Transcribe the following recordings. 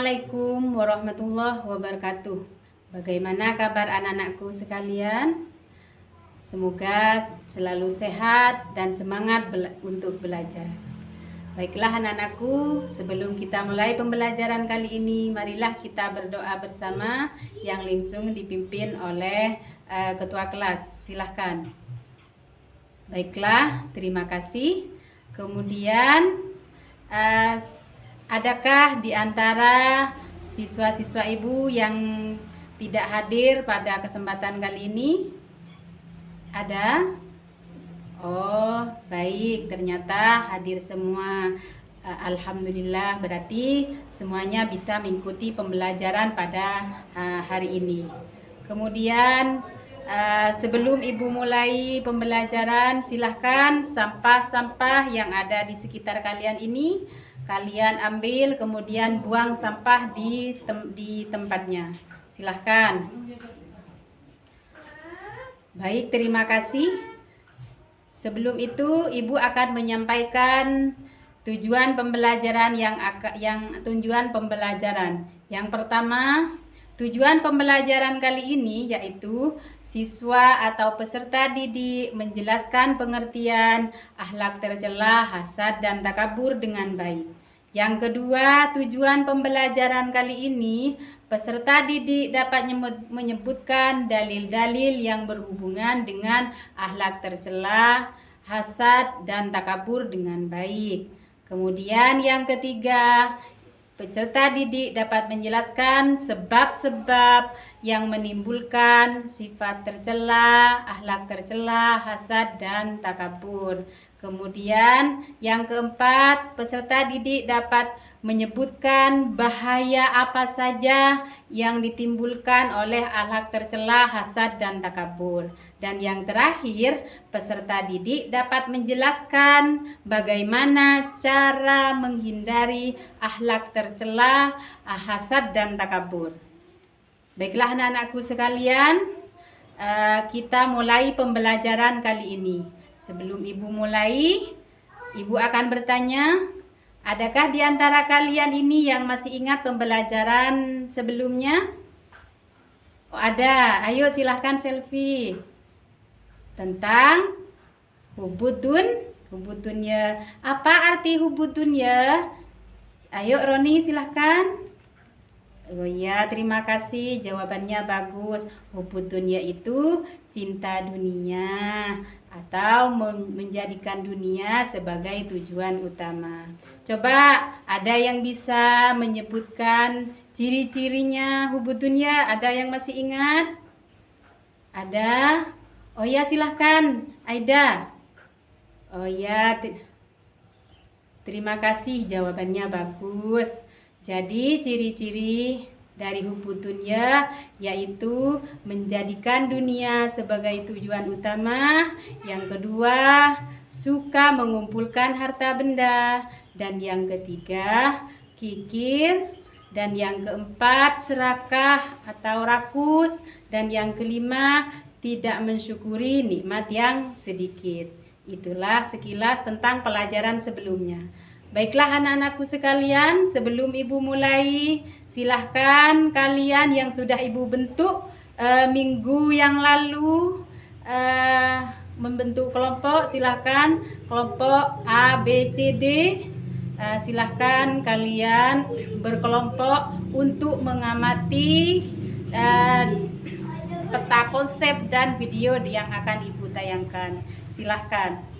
Assalamualaikum warahmatullahi wabarakatuh. Bagaimana kabar anak-anakku sekalian? Semoga selalu sehat dan semangat untuk belajar. Baiklah anak-anakku, sebelum kita mulai pembelajaran kali ini, marilah kita berdoa bersama yang langsung dipimpin oleh ketua kelas. Silahkan. Baiklah, terima kasih. Kemudian adakah di antara siswa-siswa ibu yang tidak hadir pada kesempatan kali ini? Ada? Oh, baik, ternyata hadir semua. Alhamdulillah, berarti semuanya bisa mengikuti pembelajaran pada hari ini. Kemudian sebelum ibu mulai pembelajaran, silahkan sampah-sampah yang ada di sekitar kalian ini kalian ambil, kemudian buang sampah di tempatnya. Silahkan. Baik, terima kasih. Sebelum itu ibu akan menyampaikan tujuan pembelajaran yang pertama, tujuan pembelajaran kali ini yaitu siswa atau peserta didik menjelaskan pengertian akhlak tercela, hasad, dan takabur dengan baik. Yang kedua, tujuan pembelajaran kali ini peserta didik dapat menyebutkan dalil-dalil yang berhubungan dengan akhlak tercela, hasad, dan takabur dengan baik. Kemudian yang ketiga, peserta didik dapat menjelaskan sebab-sebab yang menimbulkan sifat tercela, akhlak tercela, hasad, dan takabur. Kemudian yang keempat, peserta didik dapat menyebutkan bahaya apa saja yang ditimbulkan oleh akhlak tercela, hasad, dan takabur. Dan yang terakhir, peserta didik dapat menjelaskan bagaimana cara menghindari akhlak tercela, hasad, dan takabur. Baiklah anak-anakku sekalian, kita mulai pembelajaran kali ini. Sebelum ibu mulai, ibu akan bertanya, adakah di antara kalian ini yang masih ingat pembelajaran sebelumnya? Oh, ada. Ayo silahkan selfie. Tentang hubudun ya. Apa arti hubudun ya? Ayo Roni silahkan. Oh ya, terima kasih, jawabannya bagus. Hubud dunia itu cinta dunia atau menjadikan dunia sebagai tujuan utama. Coba ada yang bisa menyebutkan ciri-cirinya hubud dunia? Ada yang masih ingat? Ada? Oh ya, silahkan Aida. Oh ya, terima kasih, jawabannya bagus. Jadi ciri-ciri dari hubud dunia yaitu menjadikan dunia sebagai tujuan utama. Yang kedua, suka mengumpulkan harta benda. Dan yang ketiga, kikir. Dan yang keempat, serakah atau rakus. Dan yang kelima, tidak mensyukuri nikmat yang sedikit. Itulah sekilas tentang pelajaran sebelumnya. Baiklah anak-anakku sekalian, sebelum ibu mulai, silahkan kalian yang sudah ibu bentuk minggu yang lalu membentuk kelompok, silahkan kelompok A, B, C, D. Silahkan kalian berkelompok untuk mengamati peta konsep dan video yang akan ibu tayangkan. Silahkan.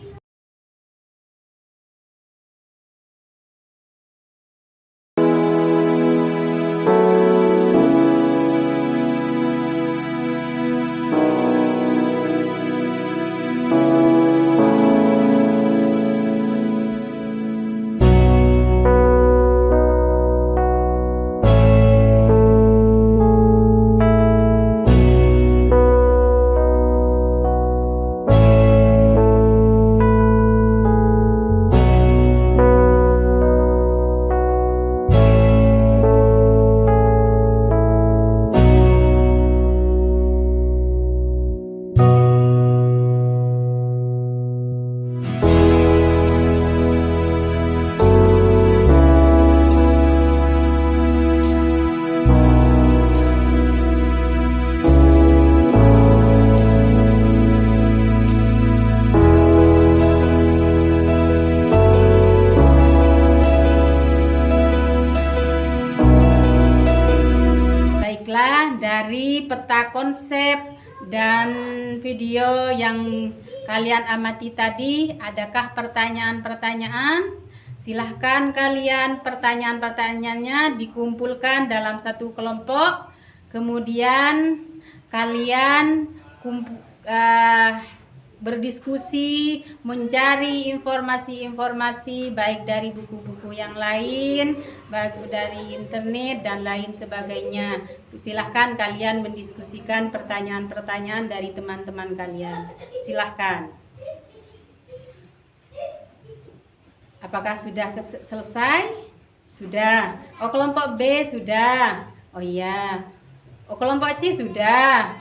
peta konsep dan video yang kalian amati tadi. Adakah pertanyaan-pertanyaan? Silahkan kalian pertanyaan-pertanyaannya dikumpulkan dalam satu kelompok. Kemudian kalian berdiskusi, mencari informasi-informasi baik dari buku-buku yang lain, baik dari internet dan lain sebagainya. Silahkan kalian mendiskusikan pertanyaan-pertanyaan dari teman-teman kalian. Silahkan. Apakah sudah selesai? Sudah. Oh, kelompok B sudah. Oh iya. Oh, kelompok C sudah.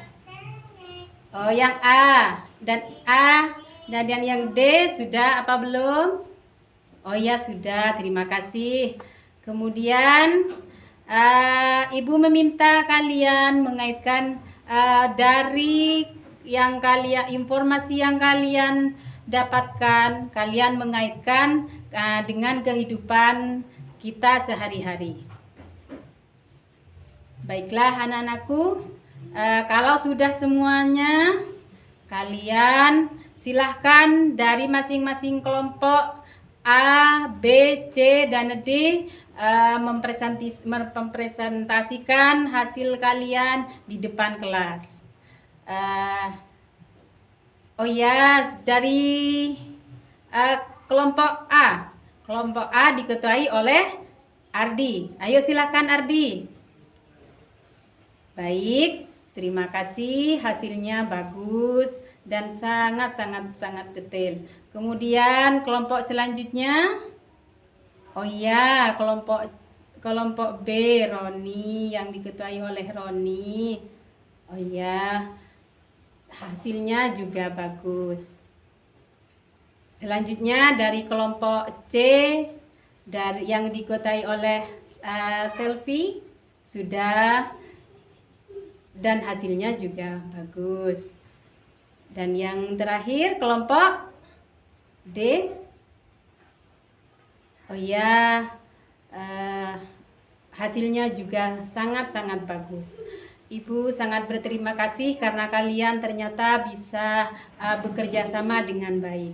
Oh, yang A dan yang D sudah apa belum? Oh ya sudah, terima kasih. Kemudian Ibu meminta kalian mengaitkan dari yang informasi yang kalian dapatkan, kalian mengaitkan dengan kehidupan kita sehari-hari. Baiklah anak-anakku, kalau sudah semuanya, kalian silahkan dari masing-masing kelompok A, B, C, dan D mempresentasikan hasil kalian di depan kelas. Oh ya, dari kelompok A. Kelompok A diketuai oleh Ardi. Ayo silakan Ardi. Baik, terima kasih, hasilnya bagus dan sangat detail. Kemudian kelompok selanjutnya, oh iya, kelompok B, Roni, yang diketuai oleh Roni. Oh iya, hasilnya juga bagus. Selanjutnya dari kelompok C, yang diketuai oleh Selfie, sudah, dan hasilnya juga bagus. Dan yang terakhir kelompok D. Oh ya, hasilnya juga sangat bagus. Ibu sangat berterima kasih karena kalian ternyata bisa bekerja sama dengan baik.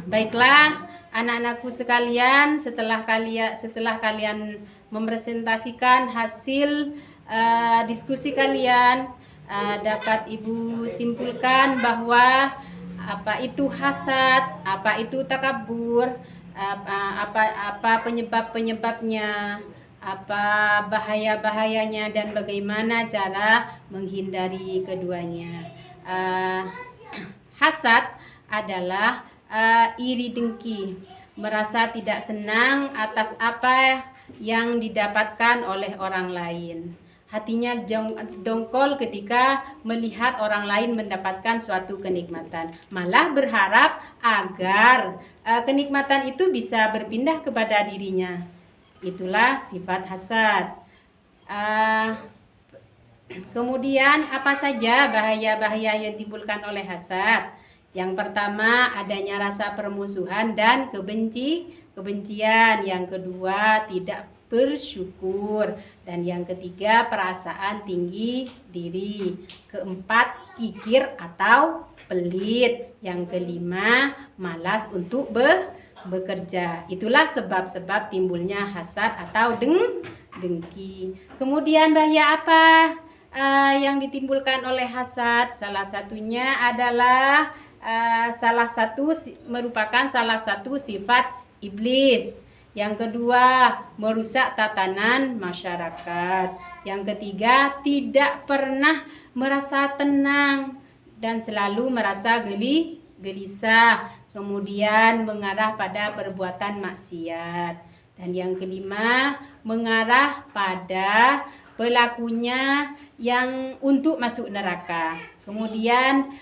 Baiklah anak-anakku sekalian, setelah kalian mempresentasikan hasil diskusi kalian, dapat Ibu simpulkan bahwa apa itu hasad, apa itu takabur, apa penyebabnya, apa bahayanya, dan bagaimana cara menghindari keduanya. Hasad adalah iri dengki, merasa tidak senang atas apa yang didapatkan oleh orang lain. Hatinya dongkol ketika melihat orang lain mendapatkan suatu kenikmatan. Malah berharap agar kenikmatan itu bisa berpindah kepada dirinya. Itulah sifat hasad. Kemudian apa saja bahaya-bahaya yang ditimbulkan oleh hasad? Yang pertama, adanya rasa permusuhan dan kebencian. Yang kedua, tidak bersyukur. Dan yang ketiga, perasaan tinggi diri. Keempat, kikir atau pelit. Yang kelima, malas untuk bekerja. Itulah sebab-sebab timbulnya hasad atau dengki. Kemudian bahaya apa yang ditimbulkan oleh hasad? Salah satunya adalah merupakan salah satu sifat iblis. Yang kedua, merusak tatanan masyarakat. Yang ketiga, tidak pernah merasa tenang dan selalu merasa gelisah. Kemudian mengarah pada perbuatan maksiat. Dan yang kelima, mengarah pada pelakunya yang untuk masuk neraka. Kemudian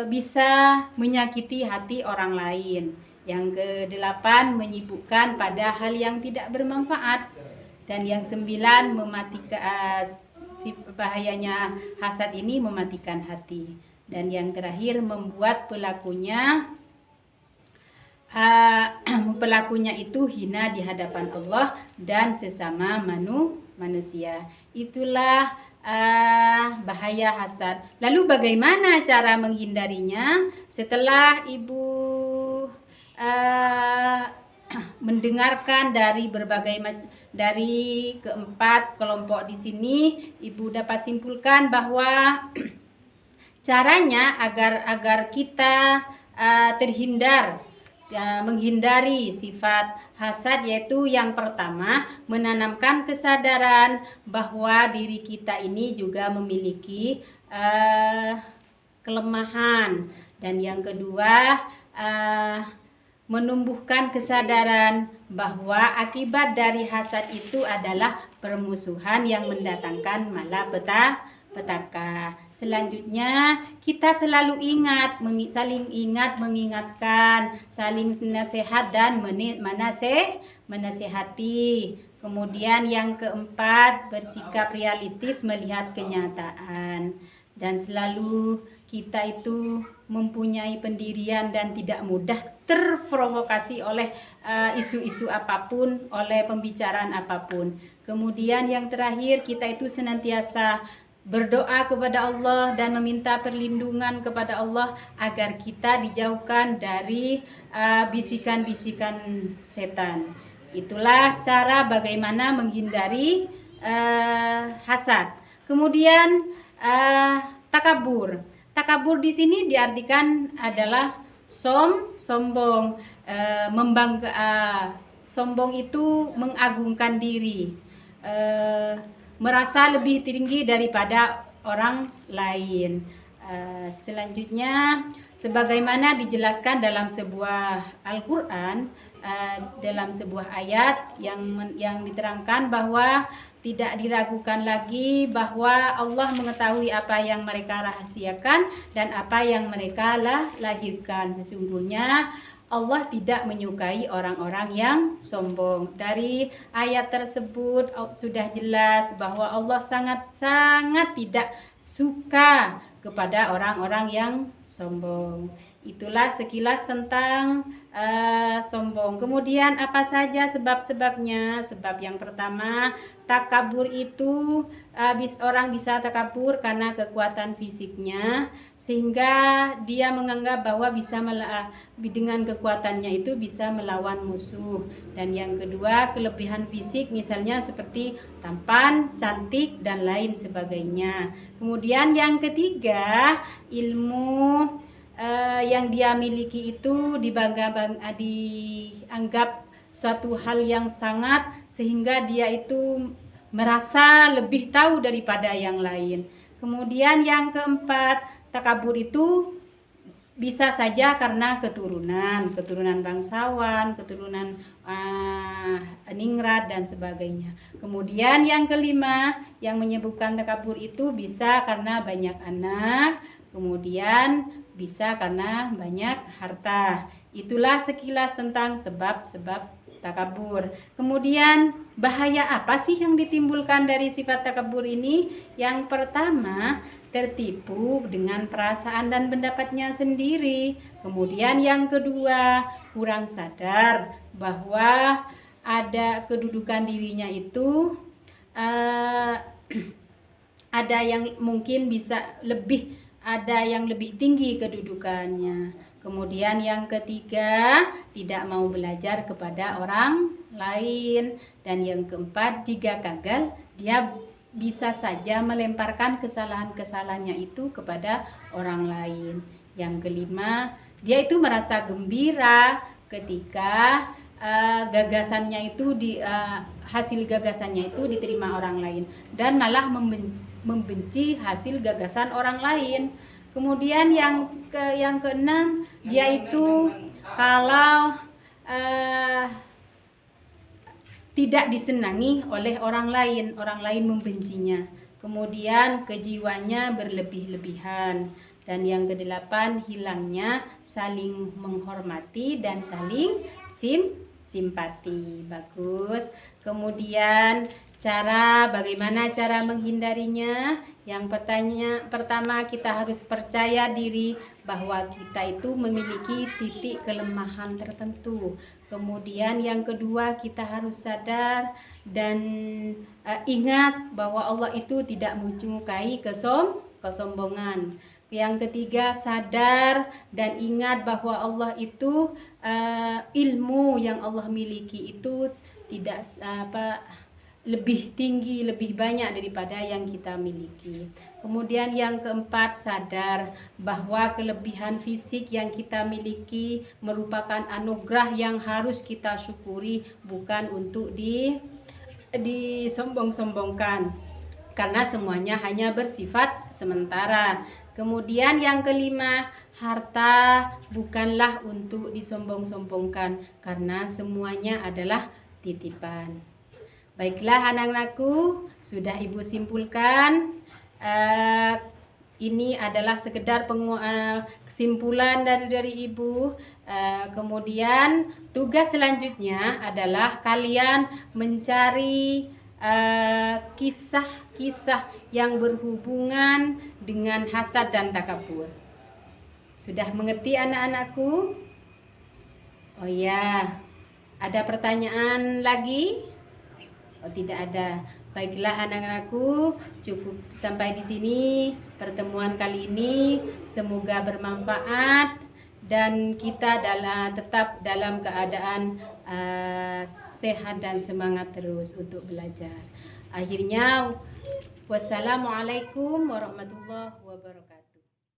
bisa menyakiti hati orang lain. Yang kedelapan, menyibukkan pada hal yang tidak bermanfaat. Dan yang sembilan, mematikan bahayanya hasad ini mematikan hati. Dan yang terakhir, membuat pelakunya itu hina di hadapan Allah dan sesama manusia. Itulah bahaya hasad. Lalu bagaimana cara menghindarinya? Setelah Ibu mendengarkan dari dari keempat kelompok di sini, Ibu dapat simpulkan bahwa caranya agar kita terhindar menghindari sifat hasad, yaitu yang pertama menanamkan kesadaran bahwa diri kita ini juga memiliki kelemahan, dan yang kedua menumbuhkan kesadaran bahwa akibat dari hasad itu adalah permusuhan yang mendatangkan malapetaka. Selanjutnya, kita selalu saling mengingatkan, saling nasihat dan menasehati. Kemudian yang keempat, bersikap realistis melihat kenyataan. Dan selalu kita itu mempunyai pendirian dan tidak mudah terprovokasi oleh isu-isu apapun, oleh pembicaraan apapun. Kemudian yang terakhir, kita itu senantiasa berdoa kepada Allah dan meminta perlindungan kepada Allah agar kita dijauhkan dari bisikan-bisikan setan. Itulah cara bagaimana menghindari hasad. Kemudian takabur. Takabur di sini diartikan adalah sombong, sombong itu mengagungkan diri, merasa lebih tinggi daripada orang lain. Selanjutnya, sebagaimana dijelaskan dalam sebuah Al-Quran, dalam sebuah ayat yang diterangkan bahwa tidak diragukan lagi bahwa Allah mengetahui apa yang mereka rahasiakan dan apa yang mereka lahirkan. Sesungguhnya Allah tidak menyukai orang-orang yang sombong. Dari ayat tersebut sudah jelas bahwa Allah sangat-sangat tidak suka kepada orang-orang yang sombong. Itulah sekilas tentang sombong. Kemudian apa saja sebab-sebabnya? Sebab yang pertama, takabur itu orang bisa takabur karena kekuatan fisiknya, sehingga dia menganggap bahwa dengan kekuatannya itu bisa melawan musuh. Dan yang kedua, kelebihan fisik, misalnya seperti tampan, cantik, dan lain sebagainya. Kemudian yang ketiga, ilmu yang dia miliki itu dianggap suatu hal yang sangat, sehingga dia itu merasa lebih tahu daripada yang lain. Kemudian yang keempat, takabur itu bisa saja karena keturunan bangsawan, keturunan ningrat dan sebagainya. Kemudian yang kelima, yang menyebabkan takabur itu bisa karena banyak anak, kemudian bisa karena banyak harta. Itulah sekilas tentang sebab-sebab takabur. Kemudian bahaya apa sih yang ditimbulkan dari sifat takabur ini? Yang pertama, tertipu dengan perasaan dan pendapatnya sendiri. Kemudian yang kedua, kurang sadar bahwa ada kedudukan dirinya itu ada yang mungkin bisa ada yang lebih tinggi kedudukannya. Kemudian yang ketiga, tidak mau belajar kepada orang lain. Dan yang keempat, jika gagal, dia bisa saja melemparkan kesalahan-kesalahannya itu kepada orang lain. Yang kelima, dia itu merasa gembira ketika gagasannya itu hasil gagasannya itu diterima orang lain, dan malah membenci hasil gagasan orang lain. Kemudian yang keenam, dia itu kalau tidak disenangi oleh orang lain membencinya. Kemudian kejiwaannya berlebih-lebihan. Dan yang kedelapan, hilangnya saling menghormati dan saling simpati. Bagus. Kemudian Bagaimana cara menghindarinya? Yang pertama kita harus percaya diri bahwa kita itu memiliki titik kelemahan tertentu. Kemudian yang kedua kita harus sadar dan ingat bahwa Allah itu tidak menyukai kesombongan. Yang ketiga, sadar dan ingat bahwa Allah itu ilmu yang Allah miliki itu tidak lebih tinggi, lebih banyak daripada yang kita miliki. Kemudian yang keempat, sadar bahwa kelebihan fisik yang kita miliki merupakan anugerah yang harus kita syukuri, bukan untuk disombong-sombongkan, karena semuanya hanya bersifat sementara. Kemudian yang kelima, harta bukanlah untuk disombong-sombongkan, karena semuanya adalah titipan. Baiklah anak-anakku, sudah Ibu simpulkan. Ini adalah sekedar kesimpulan dari Ibu. Kemudian tugas selanjutnya adalah kalian mencari kisah-kisah yang berhubungan dengan hasad dan takabur. Sudah mengerti anak-anakku? Oh ya, ada pertanyaan lagi? Oh, tidak ada. Baiklah anak-anakku, cukup sampai di sini pertemuan kali ini. Semoga bermanfaat dan kita tetap dalam keadaan sehat dan semangat terus untuk belajar. Akhirnya, wassalamualaikum warahmatullahi wabarakatuh.